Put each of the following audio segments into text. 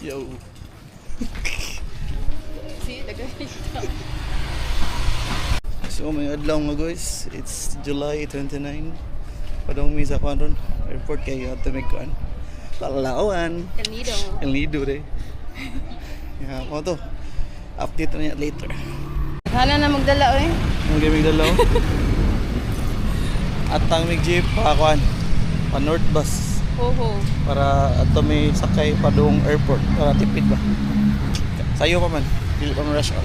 Yo. So may adlaw nga guys, it's July 29. Padong mi sa kuan ron, airport kay ato may kuan. Palawan. El Nido. El Nido re. Ya, mo to. Update na niya later. Hana na magdala oy. Ang gamig dalaw. At ang mig jeep pa kuan. Pa North Bus Oho. para ato may sakay padong airport para tipid ba. Sayo pa man, dili pa man rush hour.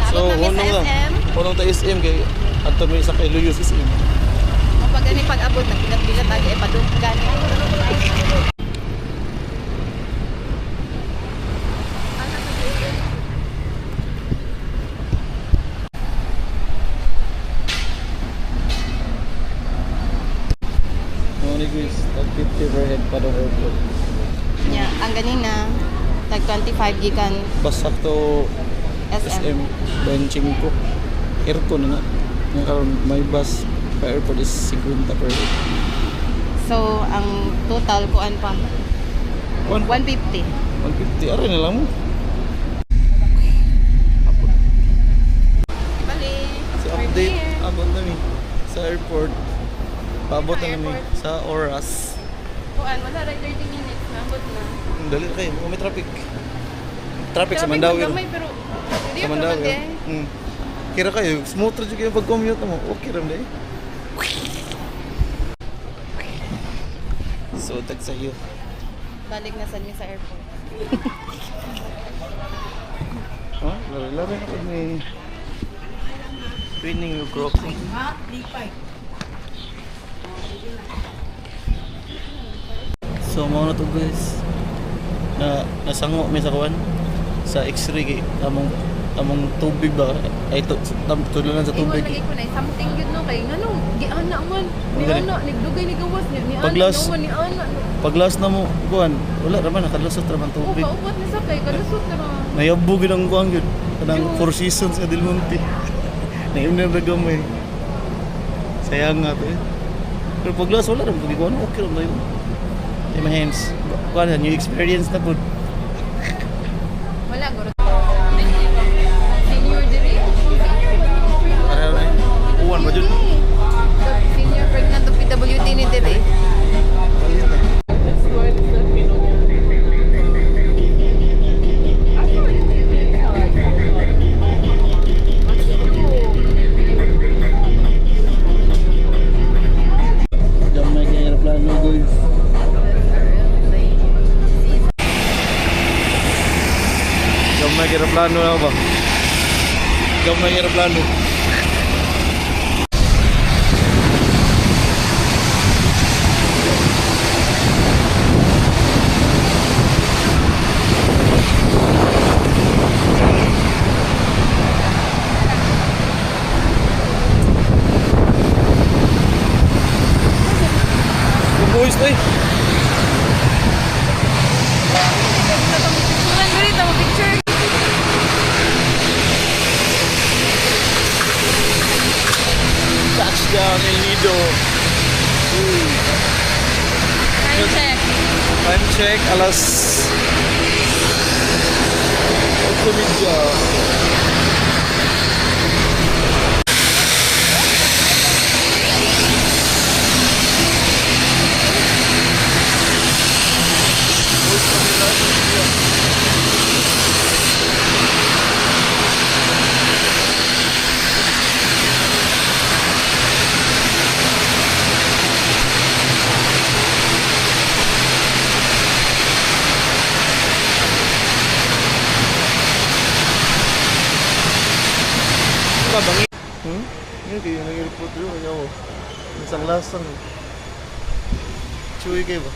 So, unong ta SM kay ato may sakay luyos SM. Pag gani pag-abot na bilat-bilat agi padung gani. Guys, tag 50 per head padong airport. Yeah, ang ganina tag 25 gikan Basak to SM. SM benching ko. Aircon na. Ngayon karon may bus pa airport is 50 per head. So, ang total kuan pa 150. 150 aray na lang mo. Bali. Si update abot na mi sa airport. Paabot na mi sa oras. Kuan wala ra 30 minutes na abot na. Dali kayo, may traffic. Traffic sa Mandawi. Gamay pero Sa Mandawi. Kira kayo, smooth ra jud kayo pag commute mo. Okay ra day. So tag sa iyo. balik na sad mi sa airport. Ha? Laro na pag may training yung crossing. Ha? Lipay. So mga na to guys na nasango may sa kuwan sa X-ray kay among tubig ba ay tudulan sa tubig. Lagi ko na something yun no kay nganong giana man ni ana nigdugay ni gawas ni ana Paglas- naman ni ana. Paglas na mo kuwan wala ra man nakalusot ra man O tubig. kaubot ni sa kay kalusot na ra. Nayabog yun ang kuwan yun. Kanang Four Seasons sa Del Monte. Nainom na nagamay. Sayang nga to eh. Pero paglas wala ra mo kuwan okay ra mo yun. Ay my hands. Kuwan new experience na po. Wala guro. Senior diri. Para na eh. Uwan ba dyan? Senior pregnant to PWD ni diri. Gamay kay aeroplano guys. Gamay kay aeroplano na ba? Gamay kay aeroplano. Boys to eh. Tulan diri ta mo picture. Touchdown El Nido. Time check. Time check alas 8:30. Bangi. Ini kayak nag-report dulu kanya mo. Isang lasang. Chewy kayo ba?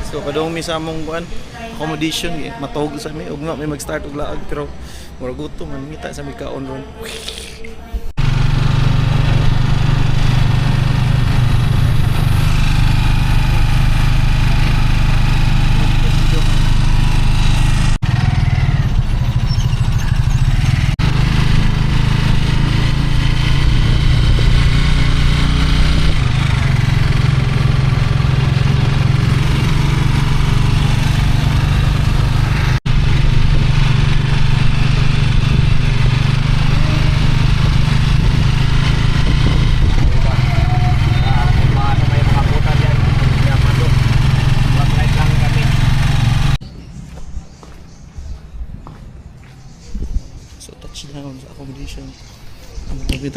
So kadong mi sa among kuan accommodation matawag sa mi ug nga may mag-start og laag pero mura gutom man mita sa mi kaon ron.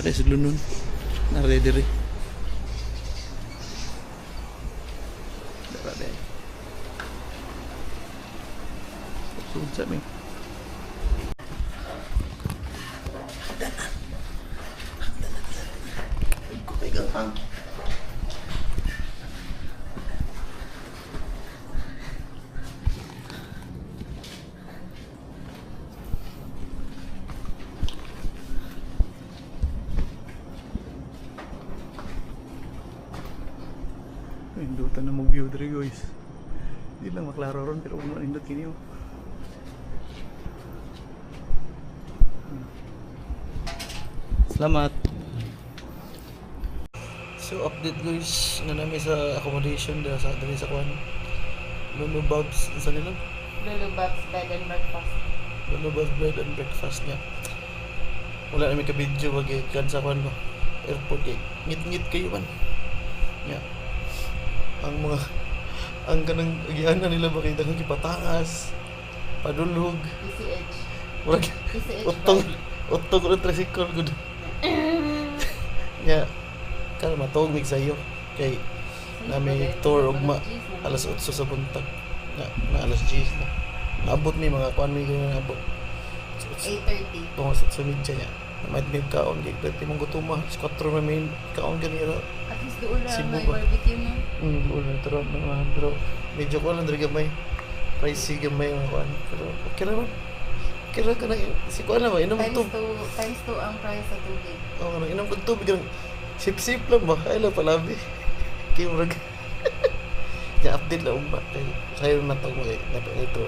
kay sudlunon. Na ready rin. Dara din. Sud sa mi. Hang. Indutan na mag-view diri guys. Hindi lang maklaro ron pero kung indot kini oh. Salamat. So update guys na namin sa accommodation dira sa kwan. Lulu Bob's sa nila. Lulu Bob's Bed and Breakfast. Lulu Bob's Bed and Breakfast niya. Wala namin ka-video wag kan sa kwan no. Airport kay ngit-ngit kayo man. Yeah. Ang kanang agianan nila ba kay daghang kipatangas, padulog, PCH. murag PCH utong ko tricycle gud. Ya, kan matog mig sayo kay nami tour ugma alas 8 sa buntag. Na alas 10 na. Naabot mi mga kuan mi gani naabot. 8:30. Tungo sa sumidya niya. May kaon kay pwede mong gutuma. 4 na main kaon ganira. At least doon lang Cebu may ba? barbecue mo. Ulan pero pero medyo ko lang diri gamay. Pricey gamay ang kuan. Pero okay ra man. Okay ra ka na si kuan na ba inom Times to. 2 ang price sa tubig. Oh, ano inom ko tubig lang. Sip-sip lang ba? Ay lang palabi. Kay murag. Ya update lang ba kay sayo na to mo na ito.